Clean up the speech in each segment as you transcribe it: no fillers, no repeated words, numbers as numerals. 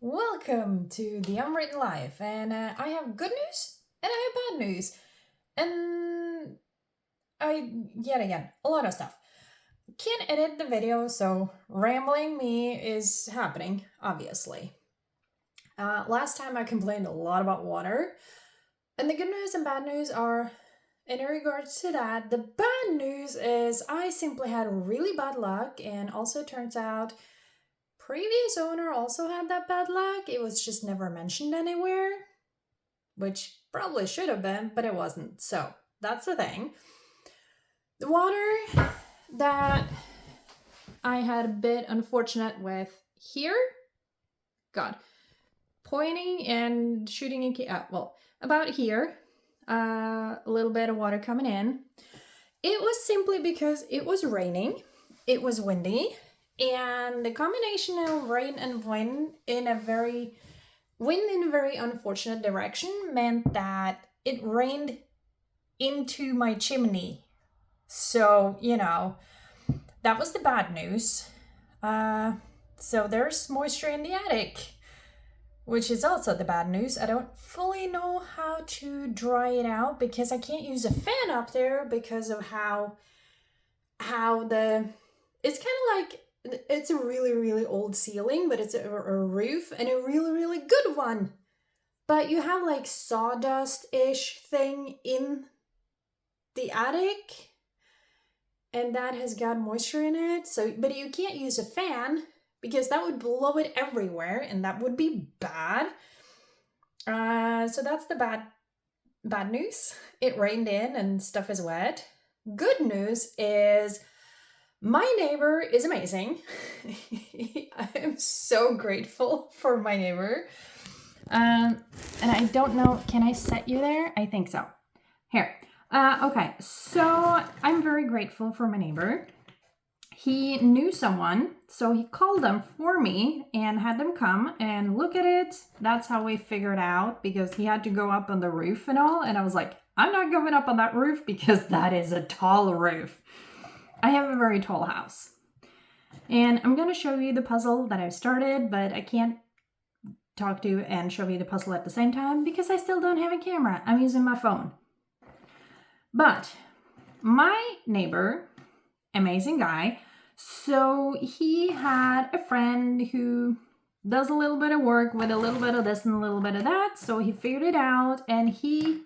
Welcome to the Unwritten Life, and I have good news and I have bad news, and yet again, a lot of stuff. Can't edit the video, so rambling me is happening, obviously. Last time I complained a lot about water, and the good news and bad news are, in regards to that, the bad news is I simply had really bad luck, and also turns out previous owner also had that bad luck. It was just never mentioned anywhere, which probably should have been, but it wasn't. So that's the thing. The water that I had a bit unfortunate with here, God, pointing and shooting about here, a little bit of water coming in. It was simply because it was raining, it was windy, and the combination of rain and wind in a very unfortunate direction meant that it rained into my chimney. So, that was the bad news. So there's moisture in the attic, which is also the bad news. I don't fully know how to dry it out because I can't use a fan up there because of how it's kind of like, it's a really, really old ceiling, but it's a roof, and a really, really good one. But you have like sawdust-ish thing in the attic, and that has got moisture in it. So, but you can't use a fan because that would blow it everywhere, and that would be bad. So that's the bad news. It rained in and stuff is wet. Good news is my neighbor is amazing. I am so grateful for my neighbor. And I don't know, can I set you there? I think so. Here. Okay, so I'm very grateful for my neighbor. He knew someone, so he called them for me and had them come and look at it. That's how we figured out, because he had to go up on the roof and all. And I was like, I'm not going up on that roof because that is a tall roof. I have a very tall house. And I'm going to show you the puzzle that I've started, but I can't talk to you and show you the puzzle at the same time because I still don't have a camera. I'm using my phone. But my neighbor, amazing guy, so he had a friend who does a little bit of work with a little bit of this and a little bit of that. So he figured it out, and he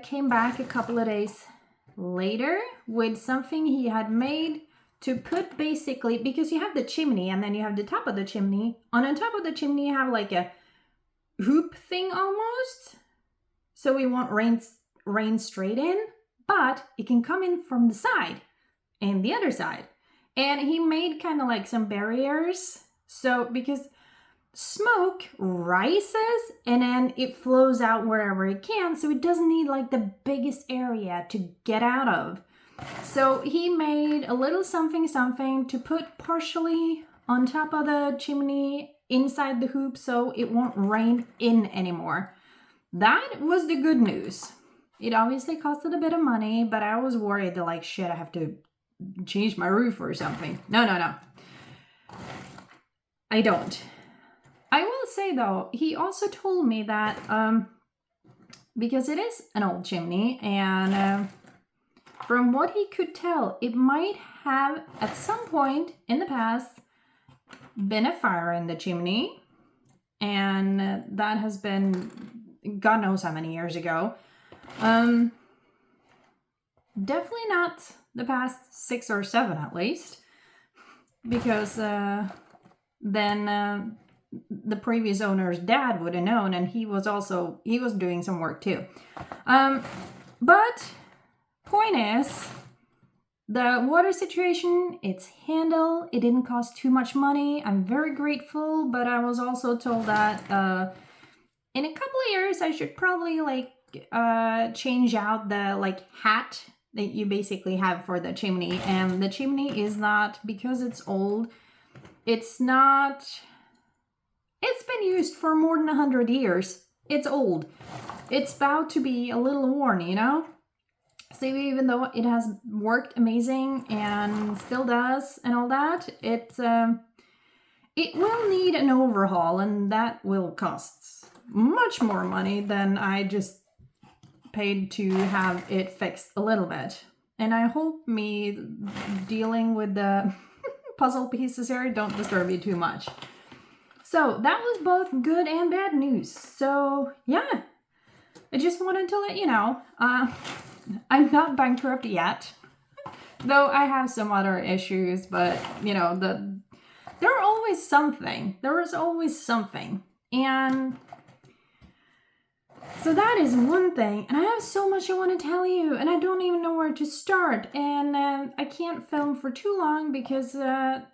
came back a couple of days later with something he had made to put, basically, because you have the chimney and then you have the top of the chimney. On the top of the chimney you have like a hoop thing almost, so we won't rain straight in, but it can come in from the side and the other side. And he made kind of like some barriers, so because smoke rises and then it flows out wherever it can, so it doesn't need like the biggest area to get out of. So he made a little something to put partially on top of the chimney inside the hoop so it won't rain in anymore. That was the good news. It obviously costed a bit of money, but I was worried that, like, shit, I have to change my roof or something. No. I don't. I will say, though, he also told me that because it is an old chimney, and from what he could tell, it might have, at some point in the past, been a fire in the chimney, and that has been God knows how many years ago. Definitely not the past 6 or 7 at least, because then the previous owner's dad would have known, and he was doing some work too. But point is, the water situation, it's handled. It didn't cost too much money. I'm very grateful, but I was also told that in a couple of years I should probably change out the hat that you basically have for the chimney. And the chimney is not, because it's old, it's been used for more than 100 years. It's old. It's about to be a little worn, So even though it has worked amazing and still does and all that, It will need an overhaul, and that will cost much more money than I just paid to have it fixed a little bit. And I hope me dealing with the puzzle pieces here don't disturb you too much. So that was both good and bad news. So yeah, I just wanted to let you know, I'm not bankrupt yet, though I have some other issues, but you know, there are always something. There is always something. And so that is one thing. And I have so much I want to tell you, and I don't even know where to start. And I can't film for too long because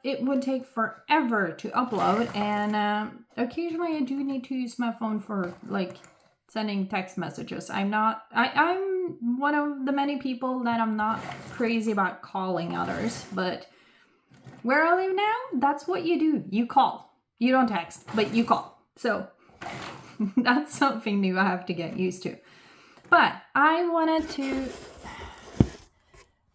it would take forever to upload. And occasionally I do need to use my phone for like sending text messages. I'm one of the many people that I'm not crazy about calling others, but where I live now, that's what you do. You call. You don't text, but you call. So that's something new I have to get used to. But I wanted to...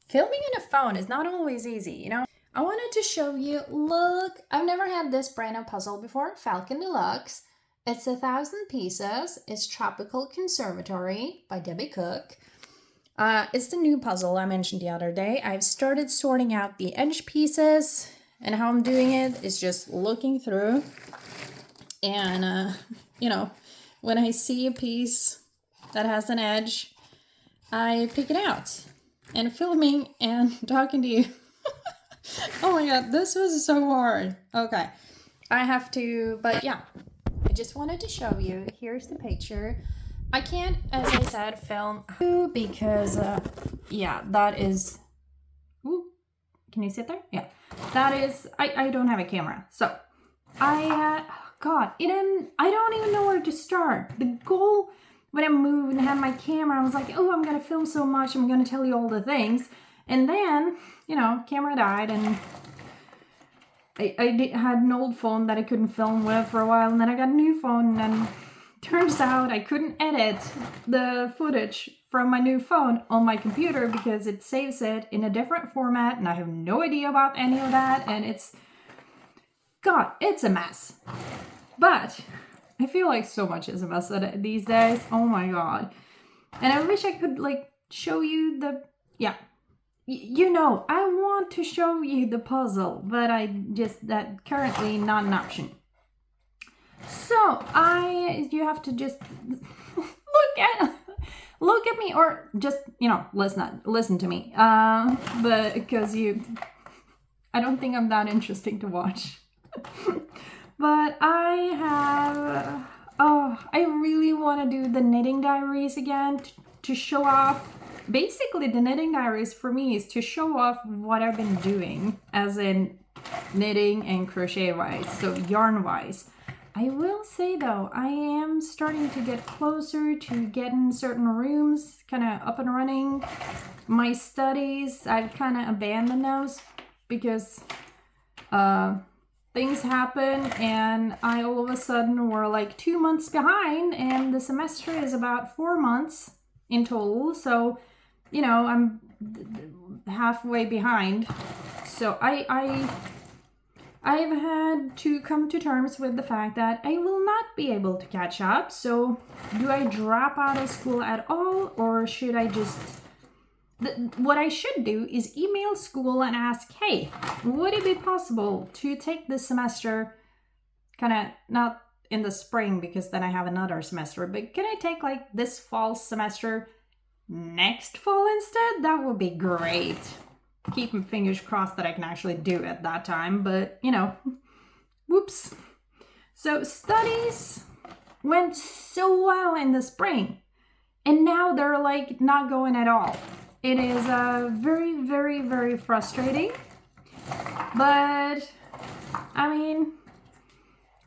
Filming on a phone is not always easy, you know? I wanted to show you, look, I've never had this brand of puzzle before, Falcon Deluxe. It's 1,000 pieces. It's Tropical Conservatory by Debbie Cook. It's the new puzzle I mentioned the other day. I've started sorting out the edge pieces, and how I'm doing it is just looking through. And, you know, when I see a piece that has an edge, I pick it out. And filming and talking to you. Oh my god, this was so hard. Okay, I have to, but yeah. I just wanted to show you. Here's the picture. I can't, as I said, film because, yeah, that is... Ooh, can you sit there? Yeah. That is... I don't have a camera. So, God, I don't even know where to start. The goal when I moved and had my camera, I was like, oh, I'm going to film so much. I'm going to tell you all the things. And then, you know, camera died and... I had an old phone that I couldn't film with for a while, and then I got a new phone, and turns out I couldn't edit the footage from my new phone on my computer because it saves it in a different format, and I have no idea about any of that, and it's a mess. But I feel like so much is a mess these days. Oh my god. And I wish I could, like, show you the... Yeah. You know, I want to show you the puzzle, but that currently not an option. So you have to just look at me, or just, you know, listen to me. But because I don't think I'm that interesting to watch. But I really want to do the knitting diaries again to show off. Basically, the knitting diaries for me is to show off what I've been doing, as in knitting and crochet wise, so yarn wise. I will say though, I am starting to get closer to getting certain rooms kind of up and running. My studies, I've kind of abandoned those because things happen, and I all of a sudden were like 2 months behind, and the semester is about 4 months in total, so you know, I'm halfway behind. So I've had to come to terms with the fact that I will not be able to catch up. So do I drop out of school at all, or should I just... What I should do is email school and ask, hey, would it be possible to take this semester, kind of not in the spring because then I have another semester, but can I take like this fall semester next fall instead? That would be great. Keep my fingers crossed that I can actually do it that time, but you know, whoops. So studies went so well in the spring, and now they're like not going at all. It is very, very, very frustrating, but I mean,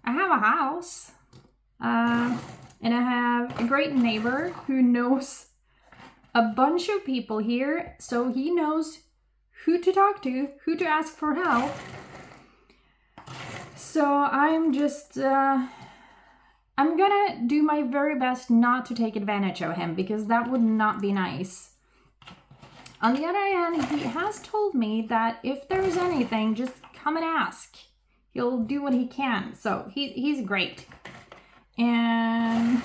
I have a house, and I have a great neighbor who knows a bunch of people here, so he knows who to talk to, who to ask for help. So I'm just, I'm gonna do my very best not to take advantage of him, because that would not be nice. On the other hand, he has told me that if there's anything, just come and ask. he'll do what he can. So he's great. And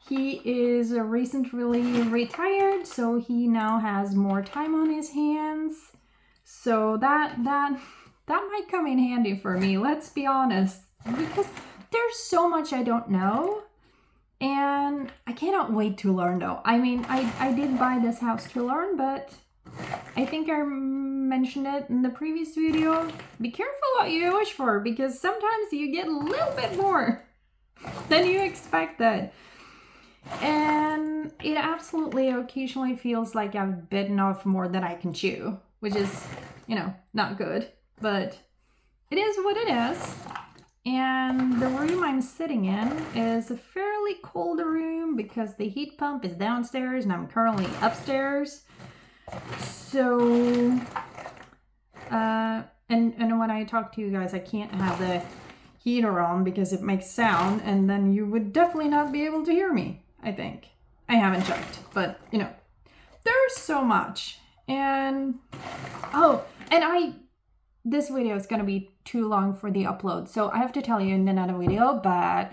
he is recently retired, so he now has more time on his hands. So that might come in handy for me, let's be honest, because there's so much I don't know, and I cannot wait to learn though. I mean, I did buy this house to learn, but I think I mentioned it in the previous video. Be careful what you wish for, because sometimes you get a little bit more than you expected. And it absolutely occasionally feels like I've bitten off more than I can chew, which is, you know, not good, but it is what it is. And the room I'm sitting in is a fairly cold room because the heat pump is downstairs and I'm currently upstairs. So, and when I talk to you guys, I can't have the heater on because it makes sound, and then you would definitely not be able to hear me, I think. I haven't checked, but you know, there's so much. And this video is gonna be too long for the upload, so I have to tell you in another video, but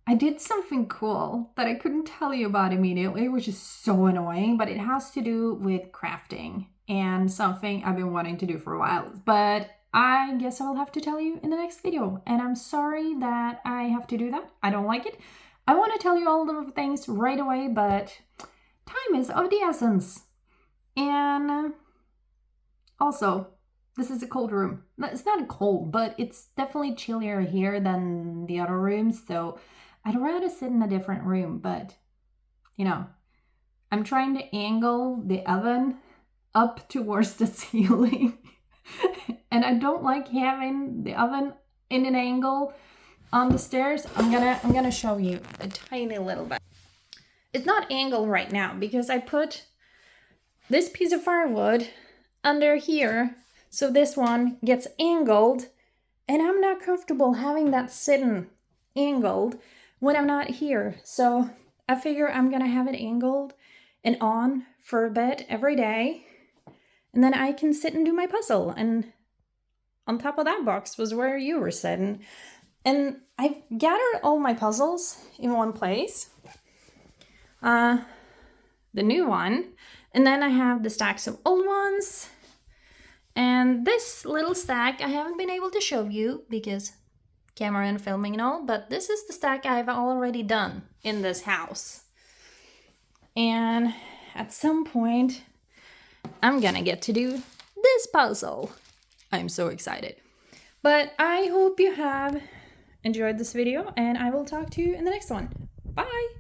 I did something cool that I couldn't tell you about immediately, which is so annoying, but it has to do with crafting and something I've been wanting to do for a while, but I guess I'll have to tell you in the next video, and I'm sorry that I have to do that. I don't like it. I want to tell you all the things right away, but time is of the essence. And also, this is a cold room. It's not cold, but it's definitely chillier here than the other rooms, so I'd rather sit in a different room, but, you know, I'm trying to angle the oven up towards the ceiling, and I don't like having the oven in an angle on the stairs. I'm gonna show you a tiny little bit. It's not angled right now because I put this piece of firewood under here, so this one gets angled, and I'm not comfortable having that sitting angled when I'm not here. So I figure I'm gonna have it angled and on for a bit every day, and then I can sit and do my puzzle. And on top of that box was where you were sitting. And I've gathered all my puzzles in one place. The new one. And then I have the stacks of old ones. And this little stack I haven't been able to show you because camera and filming and all, but this is the stack I've already done in this house. And at some point, I'm gonna get to do this puzzle. I'm so excited. But I hope you have enjoyed this video, and I will talk to you in the next one. Bye!